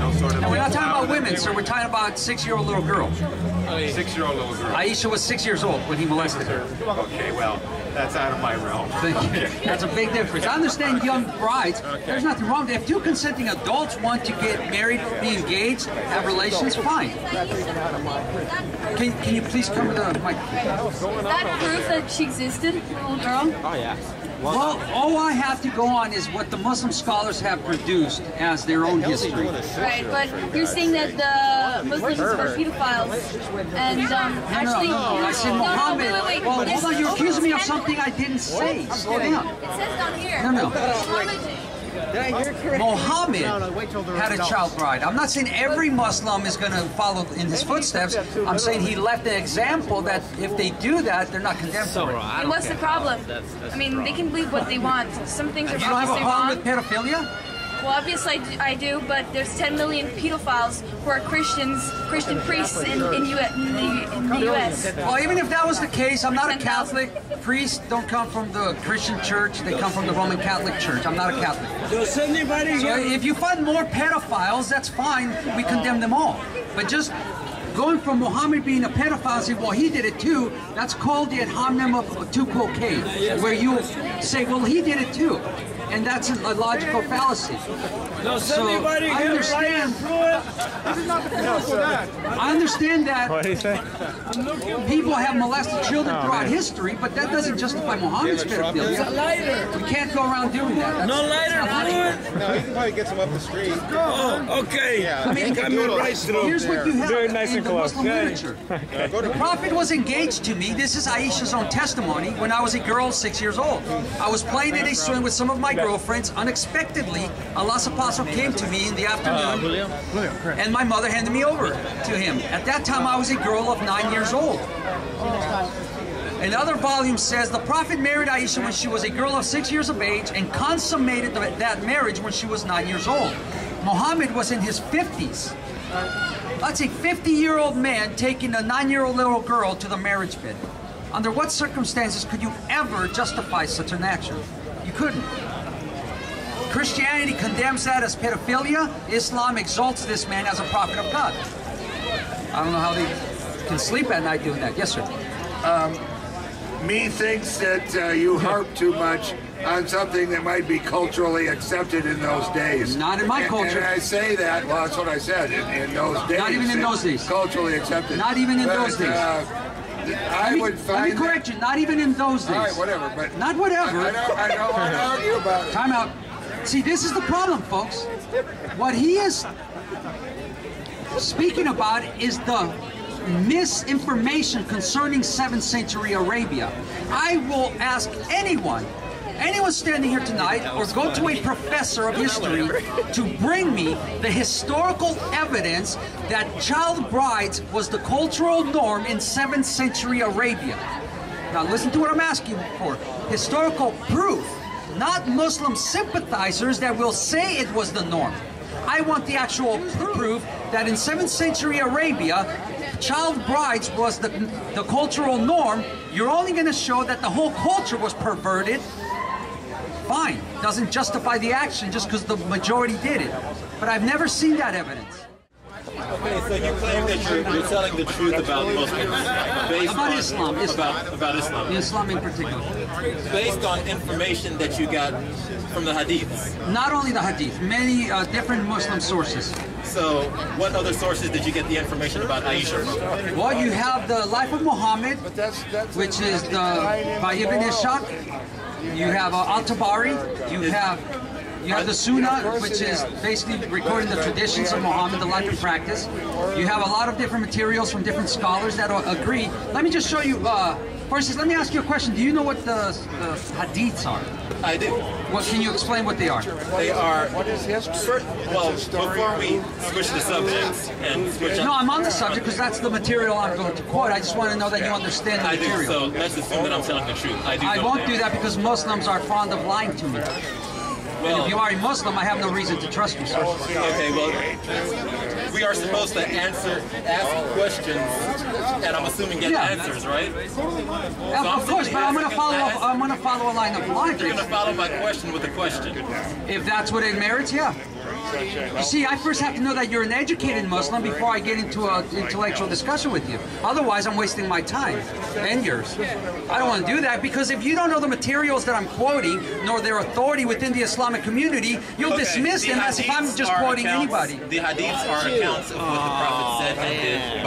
no sort of... And we're not talking about women, sir. We're talking about 6-year-old little girl. 6-year-old little girl. Aisha was 6 years old when he molested her. Okay, well, that's out of my realm. That's a big difference. I understand young brides. There's nothing wrong with it. If two consenting adults want to get married, be engaged, have relations, fine. Can you please come to the mic? Is that proof that she existed, the little girl? Oh, yeah. Well, all I have to go on is what the Muslim scholars have produced as their own history. Right, but you're saying that the Muslims are pedophiles, and actually... No, I said Mohammed. Wait. Well, hold on, you're accusing me of something I didn't say. Slow down. It says down here. No. Mohammed had a child bride. I'm not saying every Muslim is going to follow in his footsteps. I'm saying he left an example that if they do that, they're not condemned for it. And what's the problem? I mean, they can believe what they want. Some things are You don't have a obviously problem wrong. with pedophilia? Well, obviously I do, but there's 10 million pedophiles who are Christian priests in the U.S. Well, even if that was the case, I'm not a Catholic. Priests don't come from the Christian church. They come from the Roman Catholic Church. I'm not a Catholic. Does anybody So if you find more pedophiles, that's fine. We condemn them all. But just going from Muhammad being a pedophile and say, well, he did it too, that's called the ad hominem of tukul-kay, where you say, well, he did it too. And that's a logical fallacy. So I understand that What did he say? people have molested children throughout history, but that doesn't justify Muhammad's pedophilia. We can't go around doing that. No lighter fluid? No, you can probably get some up the street. Oh, okay. Yeah. I mean, here's what you have Very nice in and the close. Muslim Okay. literature. The Prophet was engaged to me. This is Aisha's own testimony. When I was a girl, 6 years old, I was playing in a swing with some of my girlfriends. Unexpectedly, Allah's apostle came to me in the afternoon, and my mother handed me over to him. At that time, I was a girl of 9 years old. Another volume says the Prophet married Aisha when she was a girl of 6 years of age and consummated that marriage when she was 9 years old. Muhammad was in his 50s. That's a 50-year-old man taking a 9-year-old little girl to the marriage bed. Under what circumstances could you ever justify such an action? You couldn't. Christianity condemns that as pedophilia. Islam exalts this man as a prophet of God. I don't know how they can sleep at night doing that. Yes, sir. Me thinks that you harp too much on something that might be culturally accepted in those days. Not in my culture. And I say that, well, that's what I said, in those days. Not even in those days. Culturally accepted. Not even in those days. I would find... Let me correct you, not even in those days. All right, whatever, but... Not whatever. I don't want to argue about it. Time out. See, this is the problem, folks. What he is speaking about is the misinformation concerning 7th century Arabia. I will ask anyone standing here tonight, or go to a professor of history to bring me the historical evidence that child brides was the cultural norm in 7th century Arabia. Now listen to what I'm asking for. Historical proof, not Muslim sympathizers that will say it was the norm. I want the actual proof that in 7th century Arabia, child brides was the cultural norm. You're only going to show that the whole culture was perverted. Fine, doesn't justify the action just because the majority did it. But I've never seen that evidence. Okay, so you claim that you're telling the truth about Muslims based About on Islam. about Islam. Islam in particular. Based on information that you got from the hadiths. Not only the hadith, many different Muslim sources. So, what other sources did you get the information about Aisha from? Well, you have the Life of Muhammad, which is by Ibn Ishaq. You have Al-Tabari. You have the Sunnah, which is basically recording the traditions of Muhammad, the life and practice. You have a lot of different materials from different scholars that agree. Let me just show you. First, let me ask you a question. Do you know what the hadiths are? I do. What can you explain what they are? They are. What is history? Well, before we switch the subjects and switch. No, I'm on the subject because that's the material I'm going to quote. I just want to know that you understand the material. I do. So let's assume that I'm telling the truth. I won't do that because Muslims are fond of lying to me. And if you are a Muslim, I have no reason to trust you, sir. Okay, well, we are supposed to ask questions, and I'm assuming get answers, right? Of course, but I'm going to follow up. I'm going to follow a line of logic. You're going to follow my question with a question. If that's what it merits, yeah. You see, I first have to know that you're an educated Muslim before I get into an intellectual discussion with you. Otherwise, I'm wasting my time and yours. I don't want to do that, because if you don't know the materials that I'm quoting, nor their authority within the Islamic community, you'll dismiss them as if I'm just quoting anybody. The hadiths are accounts of what the Prophet said and did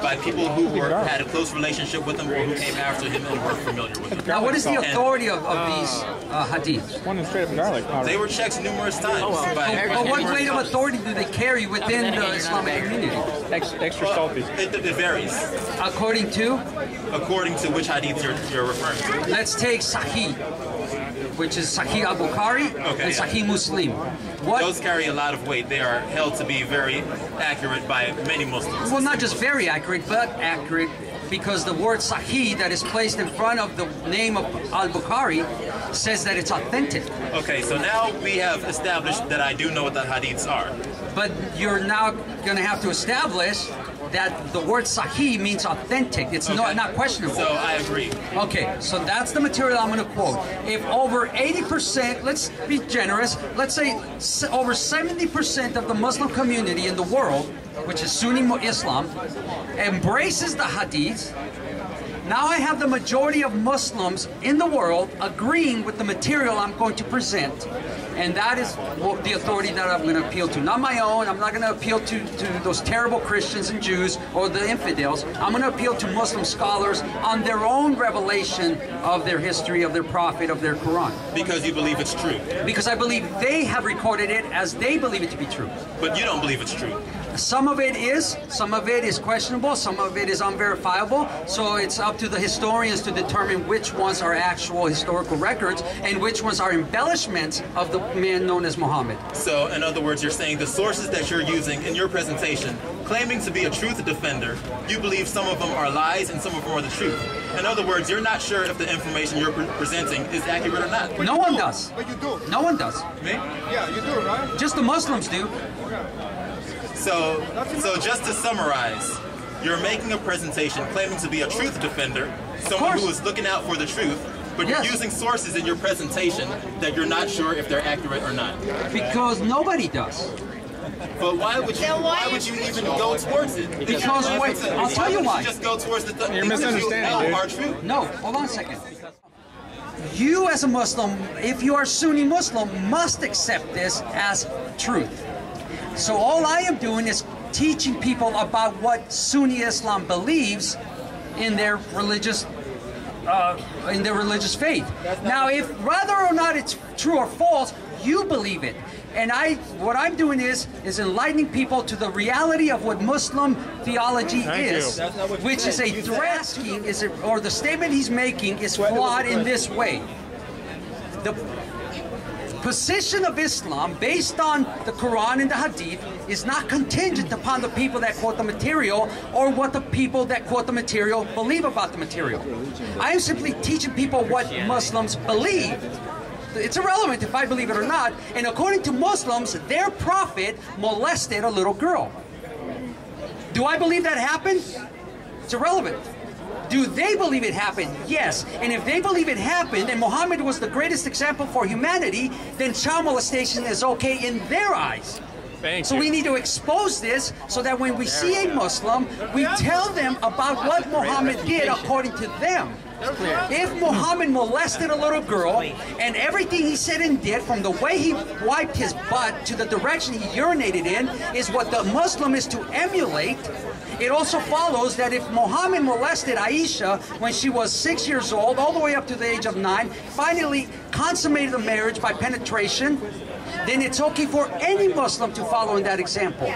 by people who had a close relationship with him or who came after him and were familiar with him. Now, what is the authority of these hadiths? One straight up garlic powder. They were checked numerous times. But what weight of authority do they carry within the Islamic community? Extra salty. It varies. According to? According to which hadith you're referring to. Let's take Sahih, which is Sahih al-Bukhari and Sahih Muslim. Those carry a lot of weight. They are held to be very accurate by many Muslims. Well, not just very accurate, but accurate, because the word Sahih that is placed in front of the name of al-Bukhari says that it's authentic. Okay, so now we have established that I do know what the hadiths are. But you're now going to have to establish that the word Sahih means authentic. It's not questionable. So I agree. Okay, so that's the material I'm going to quote. If over 80%, let's be generous, let's say over 70% of the Muslim community in the world, which is Sunni Islam, embraces the hadith, now I have the majority of Muslims in the world agreeing with the material I'm going to present. And that is the authority that I'm going to appeal to. Not my own. I'm not going to appeal to those terrible Christians and Jews or the infidels. I'm going to appeal to Muslim scholars on their own revelation of their history, of their prophet, of their Quran. Because you believe it's true. Because I believe they have recorded it as they believe it to be true. But you don't believe it's true. Some of it is questionable, some of it is unverifiable, so it's up to the historians to determine which ones are actual historical records and which ones are embellishments of the man known as Mohammed. So, in other words, you're saying the sources that you're using in your presentation, claiming to be a truth defender, you believe some of them are lies and some of them are the truth. In other words, you're not sure if the information you're presenting is accurate or not. No one does. But you do. No one does. Me? Yeah, you do, right? Just the Muslims do. So just to summarize, you're making a presentation claiming to be a truth defender, someone who is looking out for the truth, but you're using sources in your presentation that you're not sure if they're accurate or not. Because nobody does. But why would you even go towards it? Because I'll tell you why. You just go towards the You're misunderstanding, are true. No, hold on a second. You as a Muslim, if you are Sunni Muslim, must accept this as truth. So all I am doing is teaching people about what Sunni Islam believes in their religious faith. Now, if whether or not it's true or false, you believe it. And what I'm doing is enlightening people to the reality of what Muslim theology is, which is a threat, or the statement he's making is flawed in this way. The position of Islam based on the Quran and the Hadith is not contingent upon the people that quote the material or what the people that quote the material believe about the material. I am simply teaching people what Muslims believe. It's irrelevant if I believe it or not, and according to Muslims, their prophet molested a little girl. Do I believe that happened? It's irrelevant. Do they believe it happened? Yes. And if they believe it happened, and Muhammad was the greatest example for humanity, then child molestation is okay in their eyes. So we need to expose this so that when we see a Muslim, we tell them about what Muhammad did according to them. If Muhammad molested a little girl, and everything he said and did, from the way he wiped his butt to the direction he urinated in, is what the Muslim is to emulate, it also follows that if Muhammad molested Aisha when she was 6 years old, all the way up to the age of 9, finally consummated the marriage by penetration, then it's okay for any Muslim to follow in that example.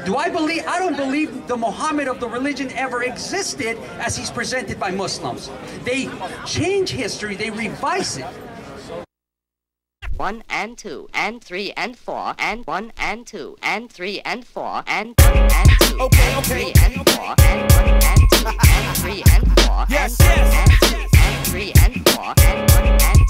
Do I believe? I don't believe the Muhammad of the religion ever existed as he's presented by Muslims. They change history, they revise it. 1 and 2 and 3 and 4 and 1 and 2 and 3 and 4 and 1 and 2 and 3 and 4 and 1 and 2 and 3 and 4 and 1 and 2 and 3 and 4 and 1 and